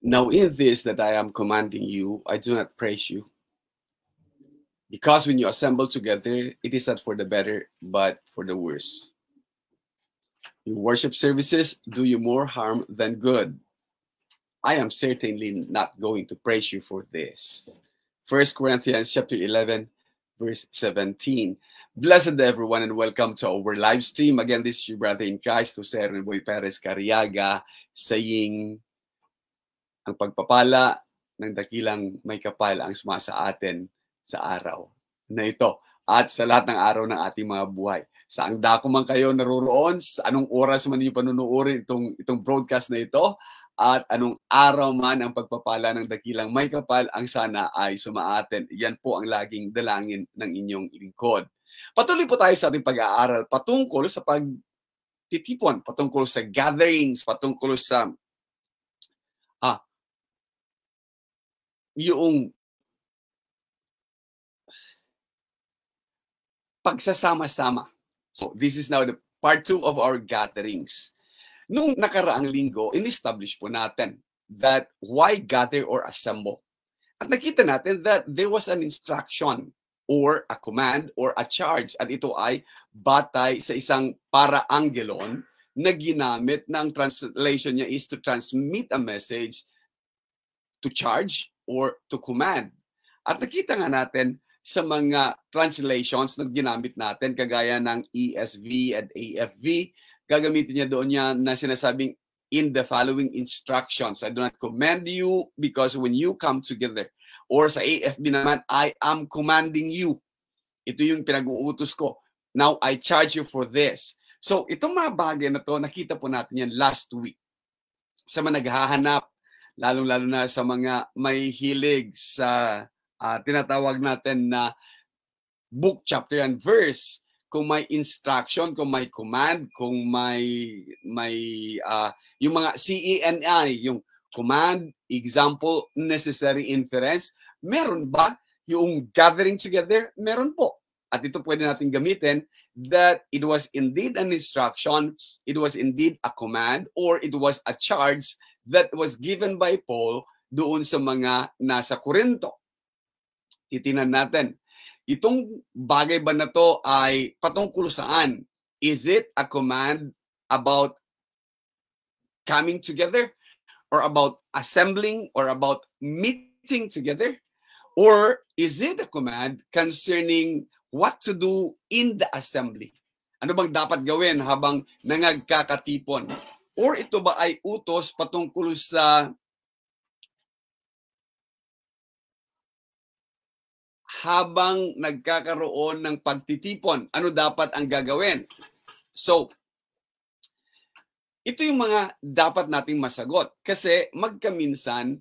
Now in this that I am commanding you, I do not praise you. Because when you assemble together, it is not for the better, but for the worse. Your worship services do you more harm than good. I am certainly not going to praise you for this. 1 Corinthians chapter 11, verse 17. Blessed everyone and welcome to our live stream. Again, this is your brother in Christ, Jose Reboy Perez Cariaga, saying, ang pagpapala ng dakilang may kapal ang sumasa atin sa araw na ito at sa lahat ng araw ng ating mga buhay. Saang dako man kayo naroroon, sa anong oras man niyo panunuorin itong broadcast na ito, at anong araw man ang pagpapala ng dakilang may kapal ang sana ay sumaatin. Yan po ang laging dalangin ng inyong lingkod. Patuloy po tayo sa ating pag-aaral patungkol sa pagtitipon, patungkol sa gatherings, patungkol sa yung pagsasama-sama. So this is now the part 2 of our gatherings. Nung nakaraang linggo, in-establish po natin that why gather or assemble. At nakita natin that there was an instruction or a command or a charge, at ito ay batay sa isang para-angelon na ginamit na ang translation niya is to transmit a message, to charge, or to command. At nakita nga natin sa mga translations na ginamit natin, kagaya ng ESV at AFV, gagamitin niya doon niya na sinasabing, in the following instructions, I do not command you because when you come together. Or sa AFB naman, I am commanding you. Ito yung pinag-uutos ko. Now, I charge you for this. So, itong mga bagay na to, nakita po natin yan last week. Sa mga naghahanap, lalong-lalo na sa mga may hilig sa tinatawag natin na book, chapter, and verse. Kung may instruction, kung may command, kung may yung mga CENI, yung command, example, necessary inference, meron ba yung gathering together? Meron po. At ito pwede natin gamitin that it was indeed an instruction, it was indeed a command, or it was a charge that was given by Paul doon sa mga nasa Korinto. Titinan natin. Itong bagay ba na to ay patungkol saan? Is it a command about coming together? Or about assembling? Or about meeting together? Or is it a command concerning what to do in the assembly? Ano bang dapat gawin habang nangagkakatipon? Or ito ba ay utos patungkol sa habang nagkakaroon ng pagtitipon, ano dapat ang gagawin? So, ito yung mga dapat nating masagot. Kasi magkaminsan,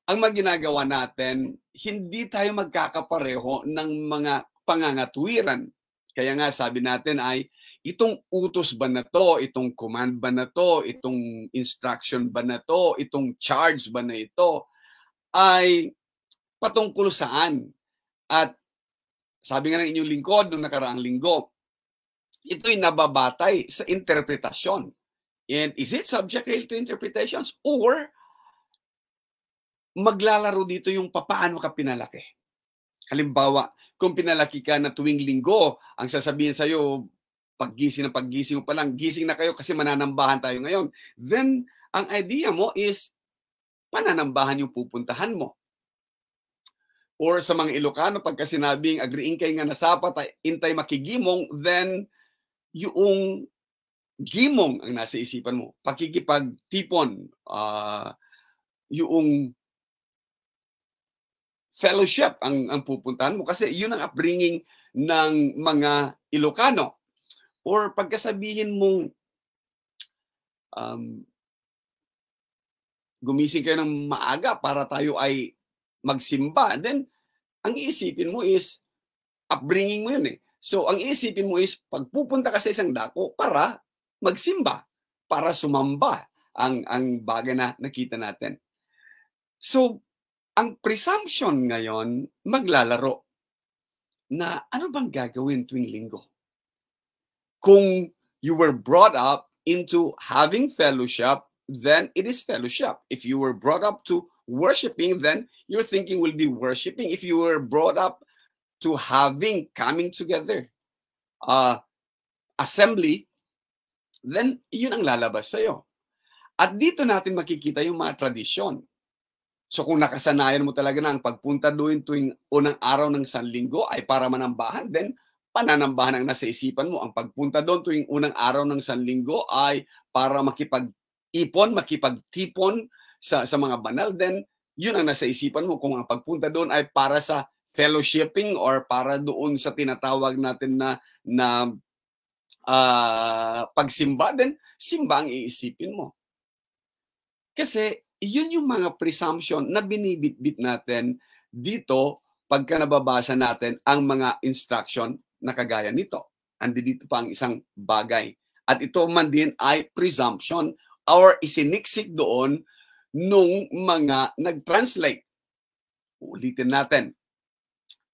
ang ginagawa natin, hindi tayo magkakapareho ng mga pangangatwiran. Kaya nga sabi natin ay, itong utos ba na to, itong command ba na to, itong instruction ba na to, itong charge ba na ito, ay patungkol saan? At sabi nga ng inyong lingkod nung nakaraang linggo, ito'y nababatay sa interpretasyon. And is it subject really to interpretations? Or maglalaro dito yung paano ka pinalaki? Halimbawa, kung pinalaki ka na tuwing linggo, ang sasabihin sa'yo, paggising mo pa lang, gising na kayo kasi mananambahan tayo ngayon. Then, ang idea mo is, pananambahan yung pupuntahan mo. Or sa mga Ilocano, pagka sinabing agriing kayo nga nasapat, intay makigimong, then yung gimong ang nasa isipan mo. Pakikipagtipon, yung fellowship ang pupuntahan mo. Kasi yun ang upbringing ng mga Ilocano. Or pagkasabihin mong gumising kayo ng maaga para tayo ay magsimba, then ang iisipin mo is upbringing mo yun eh. So ang iisipin mo is pagpupunta ka sa isang dako para magsimba, para sumamba ang bagay na nakita natin. So ang presumption ngayon maglalaro na ano bang gagawin tuwing linggo? Kung you were brought up into having fellowship, then it is fellowship. If you were brought up to worshiping, then your thinking will be worshiping. If you were brought up to coming together, assembly, then yun ang lalabas sa'yo. At dito natin makikita yung mga tradisyon. So kung nakasanayan mo talaga na ang pagpunta doon tuwing unang araw ng Sanlinggo ay para manambahan, then pananambahan ang nasa isipan mo. Ang pagpunta doon tuwing unang araw ng Sanlinggo ay para makipagtipon sa mga banal, then yun ang nasa isipan mo. Kung ang pagpunta doon ay para sa fellowshipping or para doon sa tinatawag natin na pagsimba, then simba ang iisipin mo. Kasi yun yung mga presumption na binibitbit natin dito pagka nababasa natin ang mga instruction na kagaya nito. Andi dito pa ang isang bagay. At ito man din ay presumption or isiniksik doon nung mga nag-translate. Ulitin natin.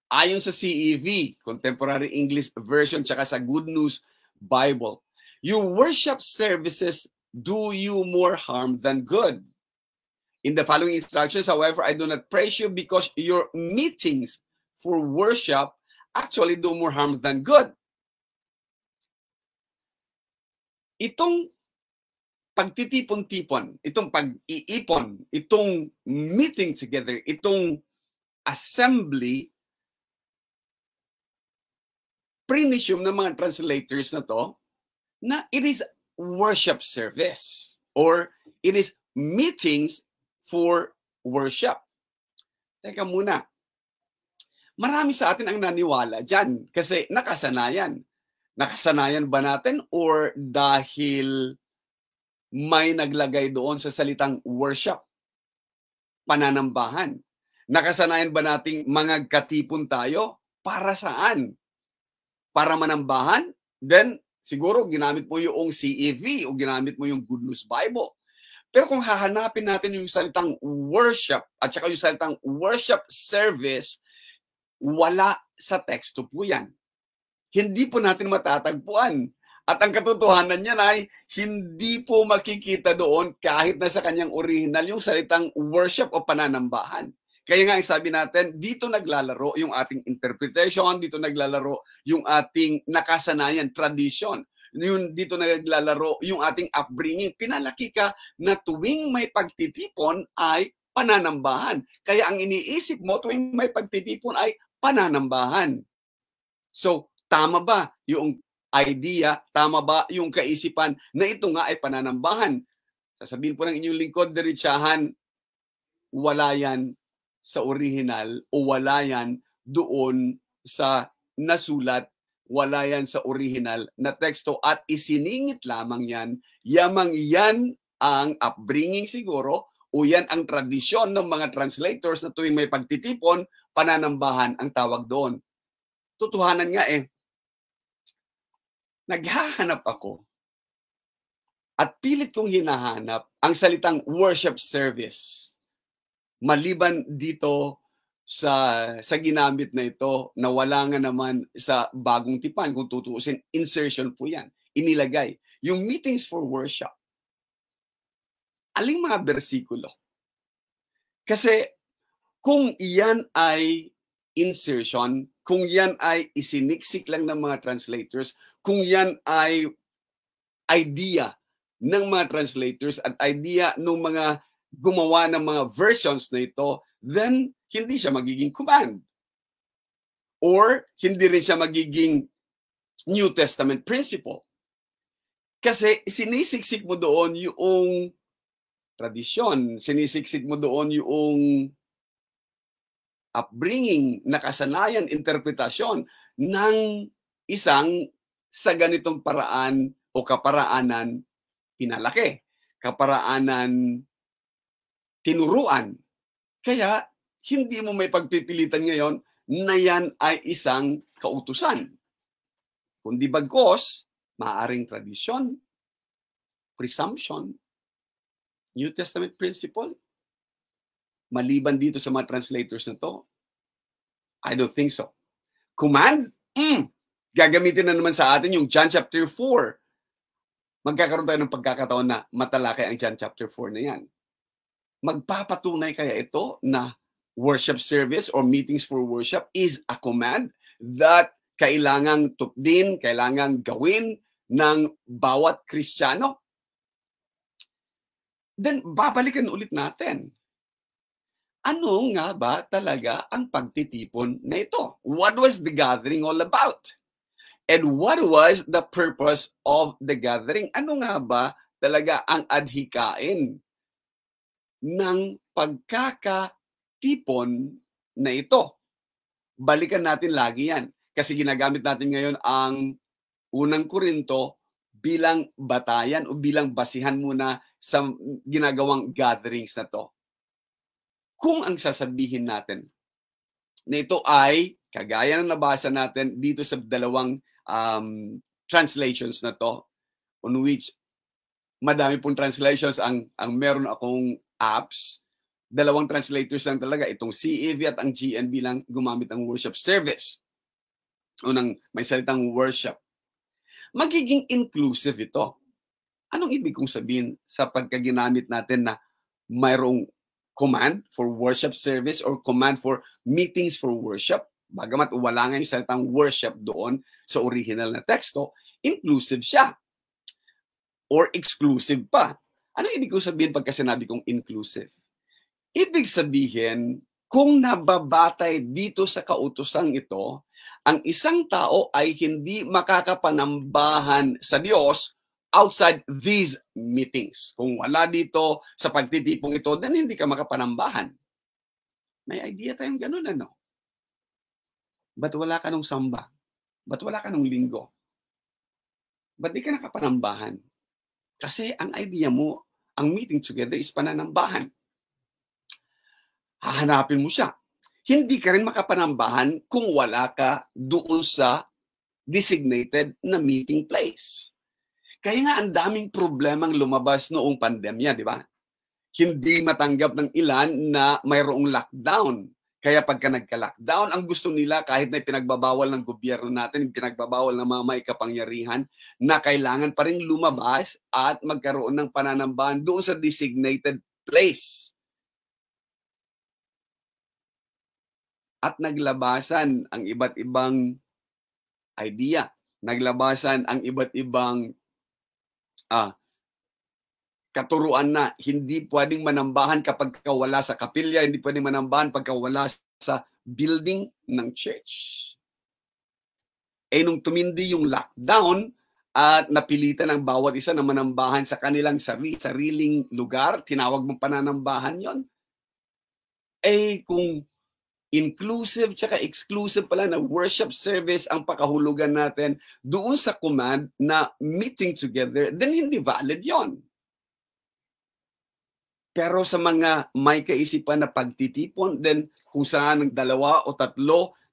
Ayon sa CEV, Contemporary English Version, tsaka sa Good News Bible, your worship services do you more harm than good. In the following instructions, however, I do not praise you because your meetings for worship actually do more harm than good. Itong pagtitipon-tipon, itong pag-iipon, itong meeting together, itong assembly, prinisyum ng mga translators na to, na it is worship service or it is meetings for worship. Teka muna. Marami sa atin ang naniwala dyan kasi nakasanayan. Nakasanayan ba natin or dahil may naglagay doon sa salitang worship, pananambahan? Nakasanayan ba nating mga katipon tayo? Para saan? Para manambahan? Then, siguro ginamit mo yung CEV o ginamit mo yung Good News Bible. Pero kung hahanapin natin yung salitang worship at saka yung salitang worship service, wala sa teksto po yan. Hindi po natin matatagpuan. At ang katotohanan niyan ay hindi po makikita doon kahit na sa kanyang original yung salitang worship o pananambahan. Kaya nga sabi natin, dito naglalaro yung ating interpretation, dito naglalaro yung ating nakasanayan, tradition. Dito naglalaro yung ating upbringing. Pinalaki ka na tuwing may pagtitipon ay pananambahan. Kaya ang iniisip mo tuwing may pagtitipon ay pananambahan. So, tama ba yung idea, tama ba yung kaisipan na ito nga ay pananambahan? Sasabihin po ng inyong lingkod, diretsahan, wala yan sa original o wala yan doon sa nasulat, wala yan sa original na teksto at isiningit lamang yan. Yamang yan ang upbringing siguro o yan ang tradisyon ng mga translators na tuwing may pagtitipon, pananambahan ang tawag doon. Totohanan nga naghahanap ako at pilit kong hinahanap ang salitang worship service. Maliban dito sa ginamit na ito na wala nga naman sa bagong tipan, kung tutuusin, insertion po yan, inilagay. Yung meetings for worship. Aling mga bersikulo? Kasi kung iyan ay insertion, kung yan ay isiniksik lang ng mga translators, kung yan ay idea ng mga translators at idea ng mga gumawa ng mga versions na ito, then hindi siya magiging command. Or hindi rin siya magiging New Testament principle. Kasi sinisiksik mo doon yung tradisyon, sinisiksik mo doon yung upbringing, nakasanayan, interpretasyon ng isang sa ganitong paraan o kaparaanan pinalaki, kaparaanan tinuruan. Kaya hindi mo may pagpipilitan ngayon na yan ay isang kautusan. Kundi bagkos, maaring tradisyon, presumption, New Testament principle. Maliban dito sa mga translators na to, I don't think so. Command? Gagamitin na naman sa atin yung John chapter 4. magkakaroon tayo ng pagkakataon na matalakay ang John chapter 4 na yan. Magpapatunay kaya ito na worship service or meetings for worship is a command that kailangang tupdin, kailangang gawin ng bawat Kristiyano? Then, babalikan ulit natin. Ano nga ba talaga ang pagtitipon na ito? What was the gathering all about? And what was the purpose of the gathering? Ano nga ba talaga ang adhikain ng pagkakatipon na ito? Balikan natin lagi yan. Kasi ginagamit natin ngayon ang unang Korinto bilang batayan o bilang basihan muna sa ginagawang gatherings na to. Kung ang sasabihin natin na ito ay, kagaya ng nabasa natin dito sa dalawang translations na to, on which madami pong translations ang meron akong apps, dalawang translators lang talaga, itong CEV at ang GNB lang gumamit ng worship service. Unang may salitang worship. Magiging inclusive ito. Anong ibig kong sabihin sa pagkaginamit natin na mayroong command for worship service or command for meetings for worship? Bagamat wala nga yung salitang worship doon sa original na teksto, inclusive siya. Or exclusive pa. Anong ibig kong sabihin pagka sinabi kong inclusive? Ibig sabihin, kung nababatay dito sa kautosang ito, ang isang tao ay hindi makakapanambahan sa Diyos outside these meetings. Kung wala dito sa pagtitipong ito, then hindi ka makapanambahan. May idea tayong ganun, ano? Ba't wala ka nung samba? Ba't wala ka nung linggo? Ba't di ka nakapanambahan? Kasi ang idea mo, ang meeting together is pananambahan. Hahanapin mo siya. Hindi ka rin makapanambahan kung wala ka doon sa designated na meeting place. Kaya nga ang daming problemang lumabas noong pandemya, di ba? Hindi matanggap ng ilan na mayroong lockdown. Kaya pagka nagka-lockdown, ang gusto nila kahit na pinagbabawal ng gobyerno natin, pinagbabawal ng mga may kapangyarihan, na kailangan pa rin lumabas at magkaroon ng pananambahan doon sa designated place. At naglabasan ang iba't ibang idea. Naglabasan ang iba't ibang katuruan na hindi pwedeng manambahan kapag wala sa kapilya, hindi pwedeng manambahan pagka wala sa building ng church. Eh nung tumindi yung lockdown at napilitan ang bawat isa na manambahan sa kanilang sariling lugar, tinawag mong pananambahan yon. Eh kung inclusive tsaka exclusive pala na worship service ang pakahulugan natin doon sa command na meeting together, then hindi valid yon. Pero sa mga may kaisipan na pagtitipon, then kung saan ng 2 o 3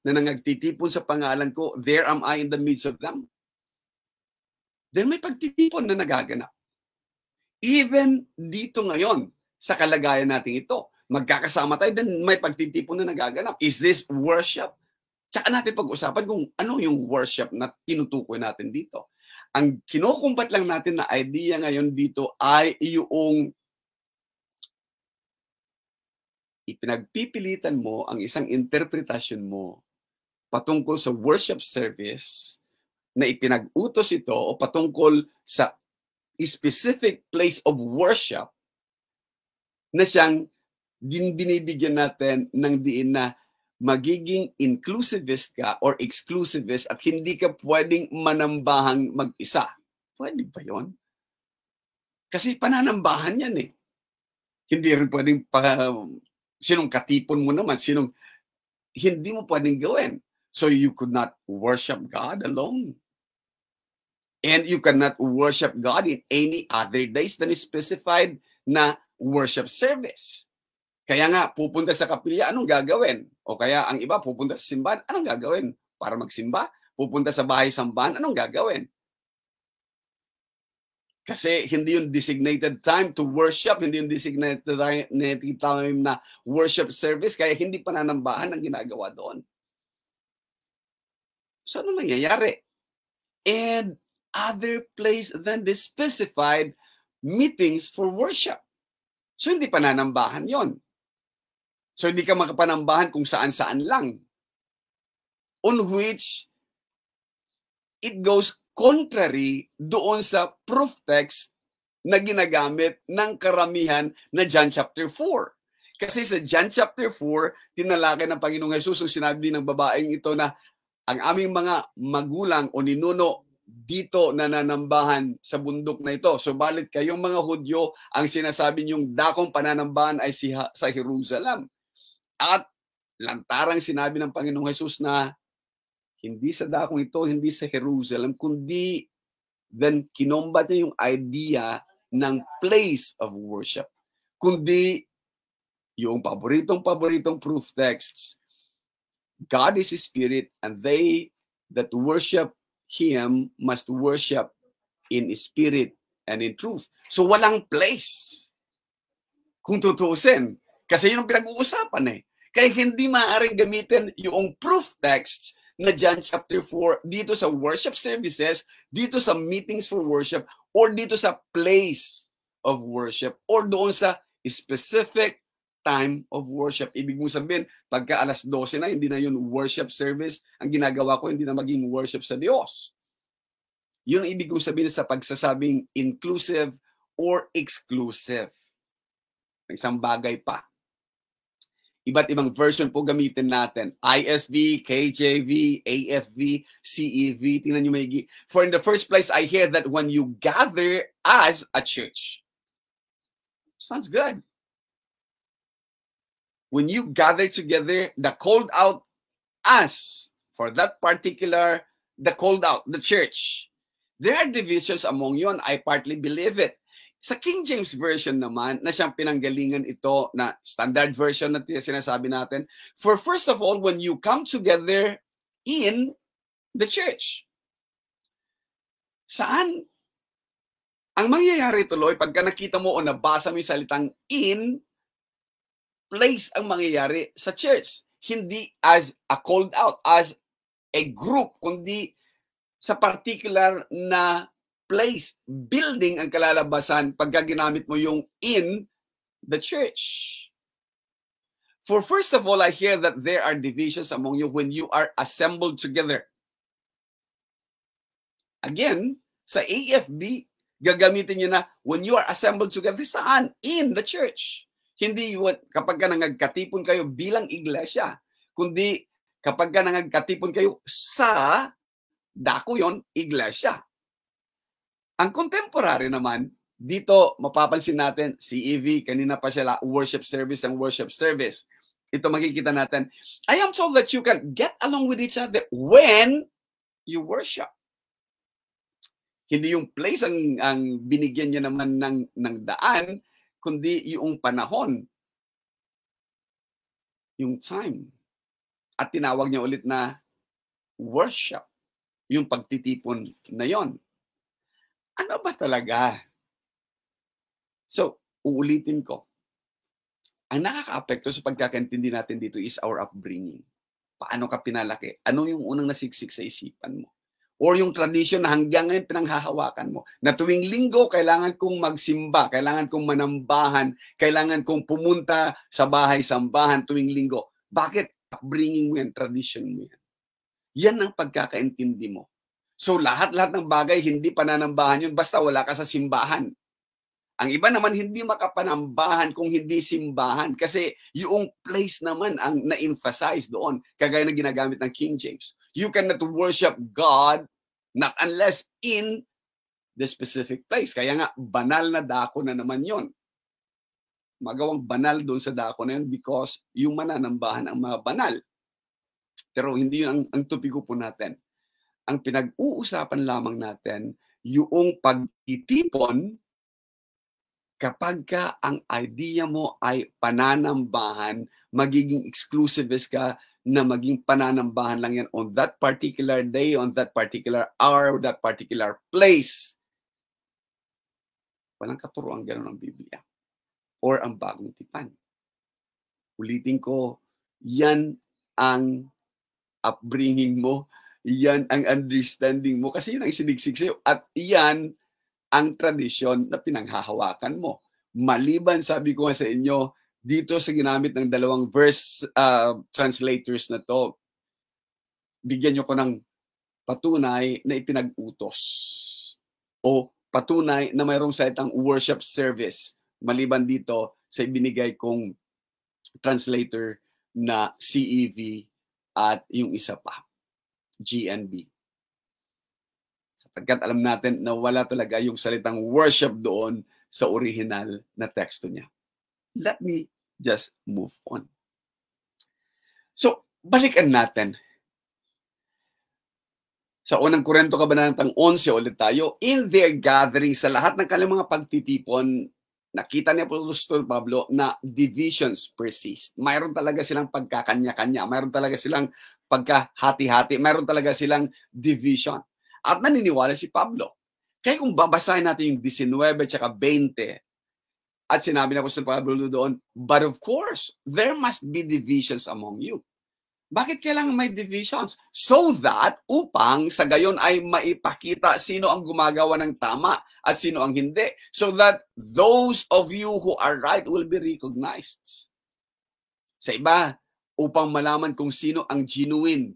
na nagtitipon sa pangalan ko, there am I in the midst of them. Then may pagtitipon na nagaganap. Even dito ngayon, sa kalagayan natin ito, magkakasama tayo, then may pagtitipon na nagaganap. Is this worship? Tsaka natin pag-usapan kung ano yung worship na tinutukoy natin dito. Ang kinukumpat lang natin na idea ngayon dito ay yung ipinagpipilitan mo ang isang interpretasyon mo patungkol sa worship service na ipinag-utos ito o patungkol sa specific place of worship na siyang binibigyan natin ng diin na magiging inclusivist ka or exclusivist at hindi ka pwedeng manambahang mag-isa. Pwede ba yun? Kasi pananambahan yan eh. Hindi rin pwedeng sinong katipon mo naman, hindi mo pwedeng gawin. So you could not worship God alone. And you cannot worship God in any other days than specified na worship service. Kaya nga, pupunta sa kapilya, anong gagawin? O kaya ang iba, pupunta sa simbahan, anong gagawin? Para magsimba? Pupunta sa bahay-sambahan, anong gagawin? Kasi hindi yung designated time to worship, hindi yung designated time na worship service, kaya hindi pananambahan ang ginagawa doon. So ano nangyayari? And other place than the specified meetings for worship. So, hindi pananambahan yon. So, hindi ka makapanambahan kung saan-saan lang. On which, it goes contrary doon sa proof text na ginagamit ng karamihan na John chapter 4. Kasi sa John chapter 4, tinalakay ng Panginoong Hesus ang sinabi ng babaeng ito na ang aming mga magulang o ninuno dito nananambahan sa bundok na ito. So balit kayong mga Hudyo, ang sinasabi niyong dakong pananambahan ay sa Jerusalem. At lantarang sinabi ng Panginoong Hesus na hindi sa dakong ito, hindi sa Jerusalem, kundi then kinombat niya yung idea ng place of worship. Kundi yung paboritong proof texts, God is a spirit and they that worship Him must worship in spirit and in truth. So walang place. Kung tutuusin. Kasi yun ang pinag-uusapan eh. Kaya hindi maaaring gamitin yung proof texts na John chapter 4 dito sa worship services, dito sa meetings for worship, or dito sa place of worship, or doon sa specific time of worship. Ibig mong sabihin, pagka alas 12 na, hindi na yun worship service. Ang ginagawa ko, hindi na maging worship sa Diyos. Yun ang ibig kong sabihin sa pagsasabing inclusive or exclusive. Isang bagay pa. Iba't ibang version po gamitin natin. ISV, KJV, AFV, CEV. Tingnan nyo maigi. For in the first place, I hear that when you gather as a church. Sounds good. When you gather together, the called out as, for that particular, the called out, the church. There are divisions among you and I partly believe it. Sa King James Version naman, na siyang pinanggalingan ito na standard version na sinasabi natin, for first of all, when you come together in the church. Saan? Ang mangyayari tuloy, pagka nakita mo o nabasa mo yung salitang in, place ang mangyayari sa church. Hindi as a called out, as a group, kundi sa particular na place, building ang kalalabasan pagka ginamit mo yung in the church. For first of all, I hear that there are divisions among you when you are assembled together. Again, sa AFB, gagamitin niyo na when you are assembled together, saan? In the church. Hindi kapag ka nangagkatipon kayo bilang iglesia, kundi kapag ka nangagkatipon kayo sa dako yon, iglesia. Ang contemporary naman, dito mapapansin natin, CEV, kanina pa sila, worship service and worship service. Ito makikita natin. I am told that you can get along with each other when you worship. Hindi yung place ang binigyan niya naman ng daan, kundi yung panahon, yung time. At tinawag niya ulit na worship, yung pagtitipon na yon. Ano ba talaga? So, uulitin ko. Ang nakaka-apekto sa pagkakaintindi natin dito is our upbringing. Paano ka pinalaki? Ano yung unang nasiksik sa isipan mo? Or yung tradition na hanggang ngayon pinanghahawakan mo. Na tuwing linggo, kailangan kong magsimba, kailangan kong manambahan, kailangan kong pumunta sa bahay-sambahan tuwing linggo. Bakit? Upbringing mo yan, tradition mo yan. Yan ang pagkakaintindi mo. So lahat-lahat ng bagay, hindi pananambahan yun, basta wala ka sa simbahan. Ang iba naman, hindi makapanambahan kung hindi simbahan. Kasi yung place naman ang na-emphasize doon, kagaya na ginagamit ng King James. You cannot worship God not unless in the specific place. Kaya nga, banal na dako na naman yon. Magawang banal doon sa dako na yun because yung mananambahan ang mga banal. Pero hindi yun ang topiko po natin. Ang pinag-uusapan lamang natin, yung pagtitipon kapag ka ang idea mo ay pananambahan, magiging exclusivist ka na maging pananambahan lang yan on that particular day, on that particular hour, that particular place. Walang katuruan gano'n ang Biblia or ang bagong tipan. Ulitin ko, yan ang upbringing mo, Yan ang understanding mo kasi yun ang isinigsig sa'yo. At yan ang tradisyon na pinanghahawakan mo. Maliban, sabi ko nga sa inyo, dito sa ginamit ng dalawang verse translators na to, bigyan nyo ko ng patunay na ipinag-utos o patunay na mayroong salitang worship service maliban dito sa ibinigay kong translator na CEV at yung isa pa, GNB. Sapagkat alam natin na wala talaga yung salitang worship doon sa original na teksto niya. Let me just move on. So, balikan natin. Sa unang Korinto Kabanatang 11 ulit tayo. In their gathering, sa lahat ng kanilang mga pagtitipon, nakita ni Apostol Pablo na divisions persist. Mayroon talaga silang pagkakanya-kanya. Mayroon talaga silang pagkahati-hati. Mayroon talaga silang division. At naniniwala si Pablo. Kaya kung babasahin natin yung 19 at 20, at sinabi ni Apostol Pablo doon, but of course, there must be divisions among you. Bakit kailangan may divisions? So that, upang sa gayon ay maipakita sino ang gumagawa ng tama at sino ang hindi. So that those of you who are right will be recognized. Sa iba, upang malaman kung sino ang genuine,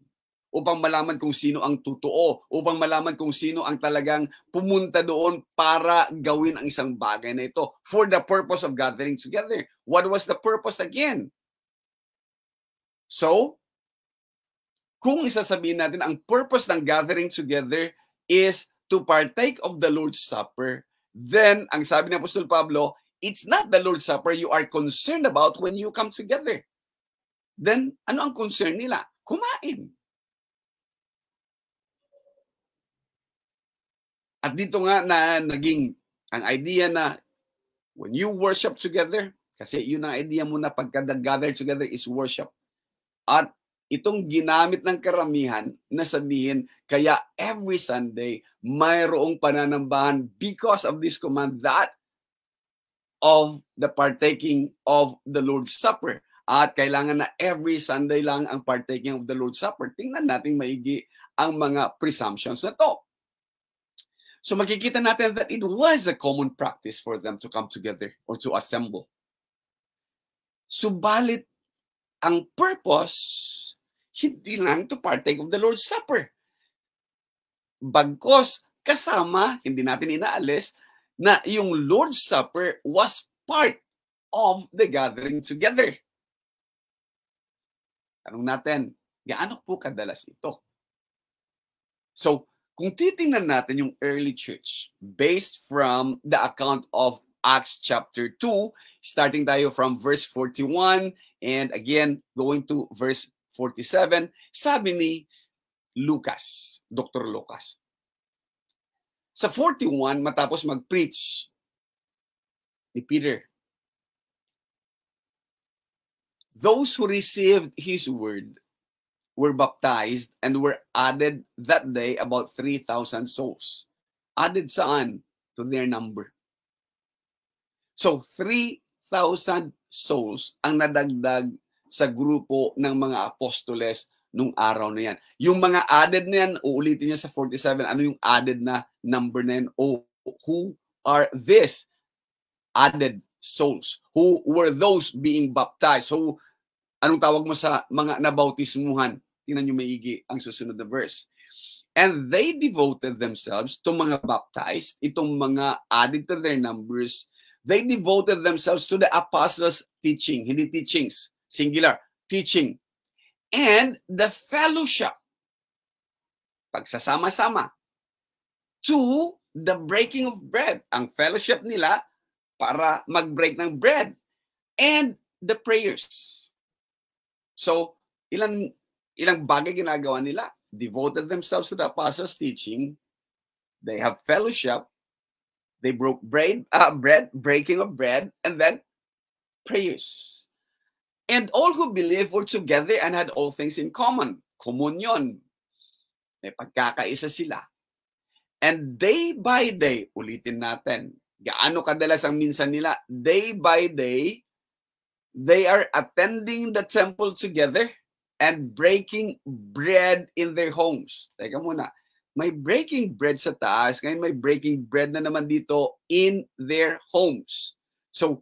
upang malaman kung sino ang totoo, upang malaman kung sino ang talagang pumunta doon para gawin ang isang bagay na ito for the purpose of gathering together. What was the purpose again? So, kung isasabihin natin ang purpose ng gathering together is to partake of the Lord's Supper, then ang sabi ni Apostol Pablo, it's not the Lord's Supper you are concerned about when you come together. Then, ano ang concern nila? Kumain. At dito nga na naging ang idea na when you worship together, kasi yun ang idea mo na pagka-gather together is worship. At itong ginamit ng karamihan na sabihin, kaya every Sunday, mayroong pananambahan because of this command that of the partaking of the Lord's Supper. At kailangan na every Sunday lang ang partaking of the Lord's Supper. Tingnan natin maigi ang mga presumptions na to. So makikita natin that it was a common practice for them to come together or to assemble. Subalit, ang purpose, hindi lang to partake of the Lord's Supper. Bagkos, kasama, hindi natin inaalis, na yung Lord's Supper was part of the gathering together. Tanong natin, gaano po kadalas ito? So, kung titingnan natin yung early church, based from the account of Acts chapter 2, starting tayo from verse 41, and again, going to verse 47, sabi ni Lucas, Dr. Lucas. Sa 41, matapos mag-preach ni Peter, those who received his word were baptized and were added that day about 3,000 souls. Added saan? To their number. So, 3,000 souls ang nadagdag sa grupo ng mga apostoles nung araw na yan. Yung mga added na yan, uulitin niya sa 47, ano yung added na number na yan? Oh, who are these added souls? Who were those being baptized? So, anong tawag mo sa mga nabautismuhan? Tingnan nyo maigi ang susunod na verse. And they devoted themselves to mga baptized, itong mga added to their numbers, they devoted themselves to the apostles' teaching, hindi teachings, singular, teaching, and the fellowship, pagsasama-sama, to the breaking of bread, ang fellowship nila para mag-break ng bread, and the prayers. So, ilang bagay ginagawa nila? Devoted themselves to the apostles' teaching, they have fellowship, they broke bread, breaking of bread, and then prayers. And all who believed were together and had all things in common. Communion. May pagkakaisa sila. And day by day, ulitin natin, gaano kadalas ang minsan nila, day by day, they are attending the temple together. and breaking bread in their homes. Teka muna, may breaking bread sa taas, ngayon may breaking bread na naman dito in their homes. So,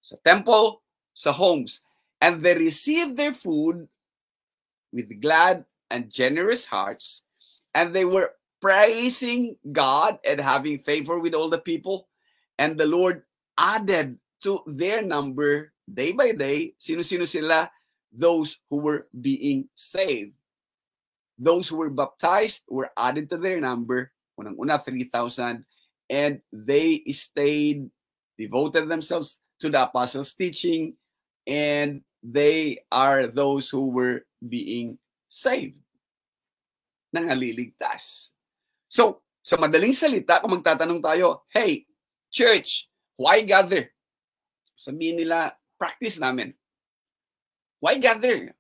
sa temple, sa homes. And they received their food with glad and generous hearts, and they were praising God and having favor with all the people. And the Lord added to their number day by day. Sino-sino sila? Those who were being saved. Those who were baptized were added to their number. Unang-una, 3,000. And they stayed, devoted themselves to the apostles' teaching. And they are those who were being saved. Nangaliligtas. So, sa madaling salita, kung magtatanong tayo, hey, church, why gather? Sabihin nila, practice namin. Why gather?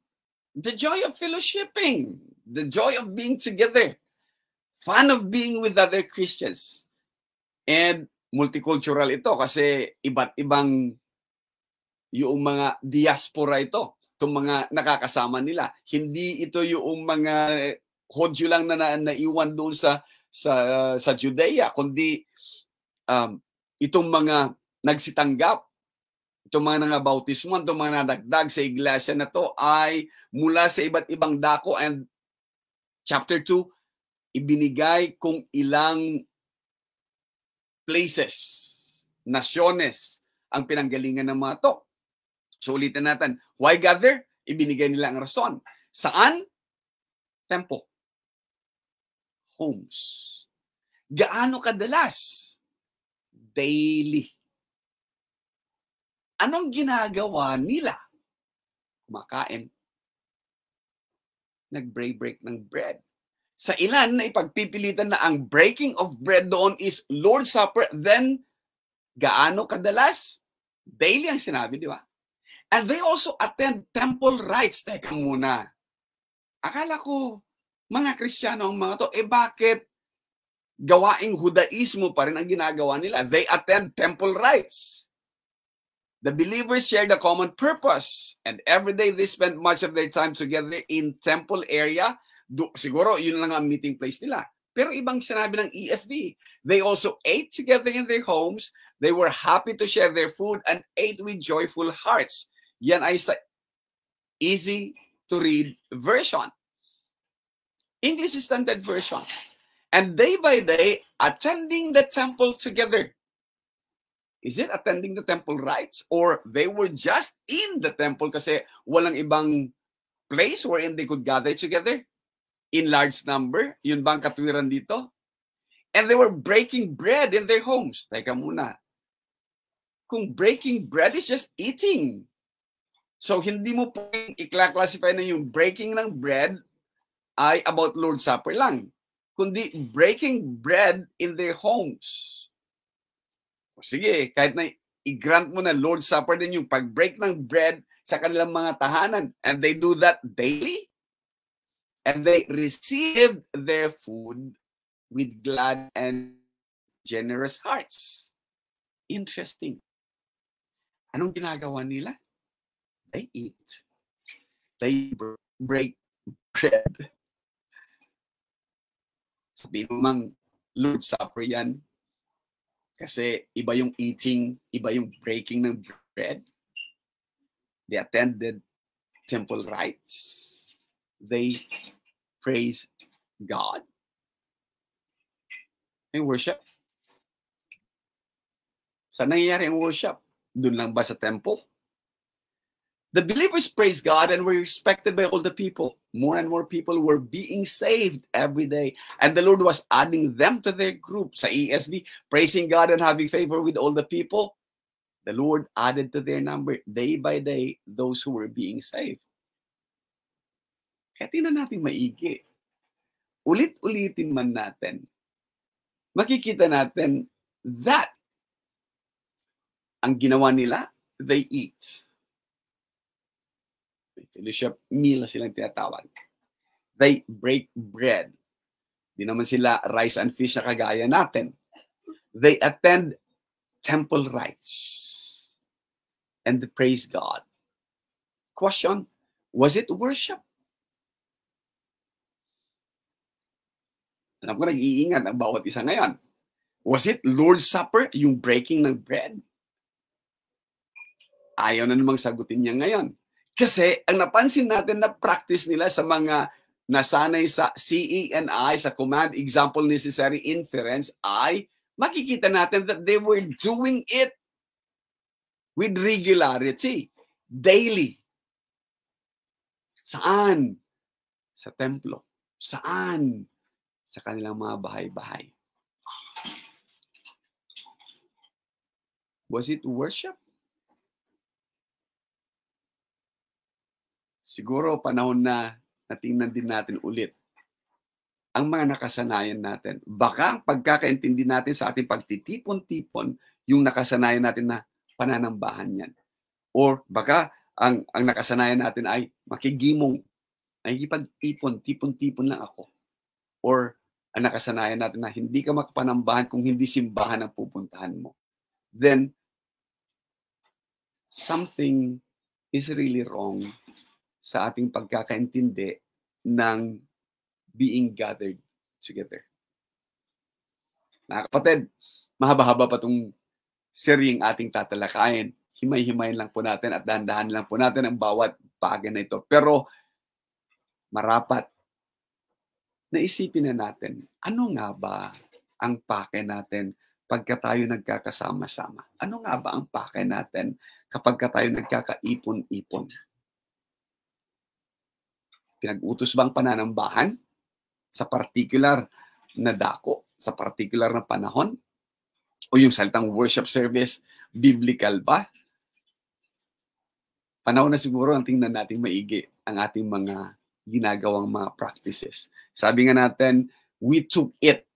The joy of fellowshipping, the joy of being together, fun of being with other Christians. And multicultural ito kasi iba't ibang yung mga diaspora ito, itong mga nakakasama nila. Hindi ito yung mga Hodyo lang na naiwan doon sa Judea, kundi itong mga nagsitanggap, itong mga nangabautismo, itong mga nadagdag sa iglesia na to ay mula sa iba't ibang dako. And chapter 2, ibinigay kung ilang places, nasyones, ang pinanggalingan ng mga to. So ulitin natin, why gather? Ibinigay nila ang rason. Saan? Temple. Homes. Gaano kadalas? Daily. Anong ginagawa nila? Kumakain. Nag-break ng bread. Sa ilan na ipagpipilitan na ang breaking of bread doon is Lord's Supper, then gaano kadalas? Daily ang sinabi, di ba? And they also attend temple rites. Teka muna. Akala ko, mga Kristiyano ang mga to, bakit gawaing Judaismo pa rin ang ginagawa nila? They attend temple rites. The believers share the common purpose, and every day they spend much of their time together in temple area. Siguro, yun lang ang meeting place nila. Pero ibang sinabi ng ESV, they also ate together in their homes. They were happy to share their food and ate with joyful hearts. Yan ay sa easy to read version. English Standard Version. And day by day, attending the temple together. Is it attending the temple rites? Or they were just in the temple kasi walang ibang place wherein they could gather together in large number? Yun bang katwiran dito? And they were breaking bread in their homes. Teka muna. Kung breaking bread is just eating. So hindi mo pwedeng i-classify na yung breaking ng bread ay about Lord's Supper lang, kundi breaking bread in their homes. O sige, kahit na i-grant mo na Lord's Supper din yung pag-break ng bread sa kanilang mga tahanan. And they do that daily. And they received their food with glad and generous hearts. Interesting. Anong ginagawa nila? They eat. They break bread. Sabihin mo mang Lord's Supper yan. Kasi iba yung eating, iba yung breaking ng bread. They attended temple rites. They praise God. May worship. Saan nangyayari ang worship? Doon lang ba sa temple? The believers praised God and were respected by all the people. More and more people were being saved every day. And the Lord was adding them to their group. Sa ESV, praising God and having favor with all the people. The Lord added to their number day by day those who were being saved. Kaya tingnan natin maigi. Ulit-ulitin man natin. Makikita natin that ang ginawa nila, they eat. Fellowship meal na silang tinatawag. They break bread. Di naman sila rice and fish na kagaya natin. They attend temple rites. And they praise God. Question, was it worship? Alam ko nag-iingat ang bawat isa ngayon. Was it Lord's Supper, yung breaking ng bread? Ayaw na namang sagutin niya ngayon. Kasi ang napansin natin na practice nila sa mga nasanay sa CE&I, sa command, example, necessary, inference, ay makikita natin that they were doing it with regularity, daily. Saan? Sa templo. Saan? Sa kanilang mga bahay-bahay. Was it worship? Siguro panahon na tingnan din natin ulit ang mga nakasanayan natin. Baka ang pagkakaintindi natin sa ating pagtitipon-tipon, yung nakasanayan natin na pananambahan yan. Or baka ang nakasanayan natin ay makigimong, nakikipag-tipon, tipon-tipon lang ako. Or ang nakasanayan natin na hindi ka makapanambahan kung hindi simbahan ang pupuntahan mo. Then, something is really wrong sa ating pagkakaintindi ng being gathered together. Mga kapatid, mahaba-haba pa itong seryeng ating tatalakayin. Himay-himayin lang po natin at dahan-dahan lang po natin ang bawat bagay na ito. Pero marapat na isipin na natin, ano nga ba ang pake natin pagka tayo nagkakasama-sama? Ano nga ba ang pake natin kapag tayo nagkakaipon-ipon? Pinag-utos bang pananambahan sa particular na dako, sa particular na panahon? O yung salitang worship service, biblical ba? Panahon na siguro ang tingnan natin maigi ang ating mga ginagawang mga practices. Sabi nga natin, we took it.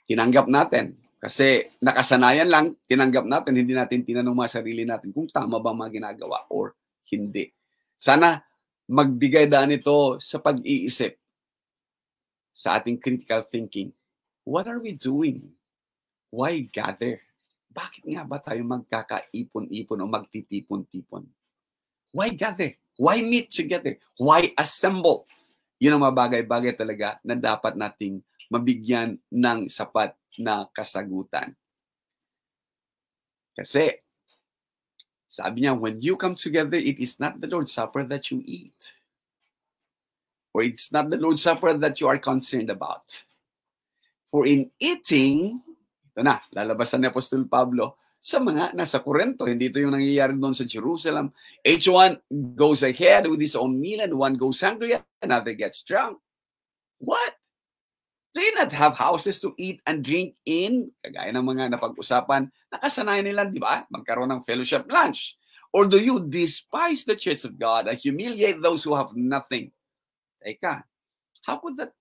Tinanggap natin. Kasi nakasanayan lang, tinanggap natin, hindi natin tinanong mga sarili natin kung tama ba mga ginagawa or hindi. Sana magbigay daan ito sa pag-iisip, sa ating critical thinking. What are we doing? Why gather? Bakit nga ba tayo magkakaipon-ipon o magtitipon-tipon? Why gather? Why meet together? Why assemble? Yun ang mga bagay-bagay talaga na dapat nating mabigyan ng sapat na kasagutan. Kasi, sabi niya, when you come together, it is not the Lord's Supper that you eat. Or it's not the Lord's Supper that you are concerned about. For in eating, ito na, lalabasan ni Apostol Pablo, sa mga nasa Corinto, hindi ito yung nangyayari doon sa Jerusalem. Each one goes ahead with his own meal and one goes hungry, another gets drunk. What? Do you not have houses to eat and drink in? Kagaya ng mga napag-usapan, nakasanayan nila, di ba? Magkaroon ng fellowship lunch. Or do you despise the church of God and humiliate those who have nothing? Teka, how could that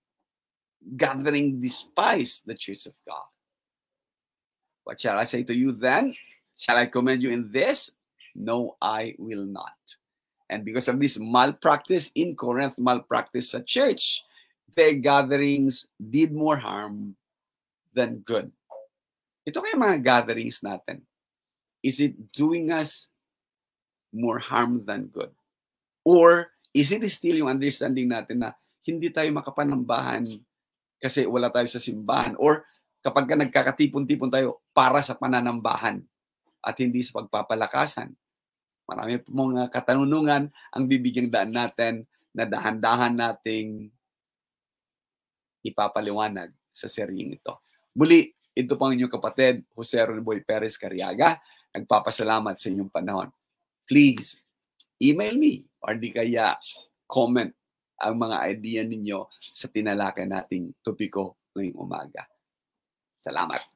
gathering despise the church of God? What shall I say to you then? Shall I commend you in this? No, I will not. And because of this malpractice in Corinth, malpractice sa church, their gatherings did more harm than good. Ito kaya mga gatherings natin. Is it doing us more harm than good? Or is it still yung understanding natin na hindi tayo makapanambahan kasi wala tayo sa simbahan? Or kapag ka nagkakatipon-tipon tayo para sa pananambahan at hindi sa pagpapalakasan? Marami po mga katanungan ang bibigyang daan natin na dahan-dahan nating ipapaliwanag sa seryeng ito. Muli, ito pang inyong kapatid, Jose Ronboy Perez Cariaga. Nagpapasalamat sa inyong panahon. Please, email me or di kaya comment ang mga idea ninyo sa tinalakay nating topiko ngayong umaga. Salamat.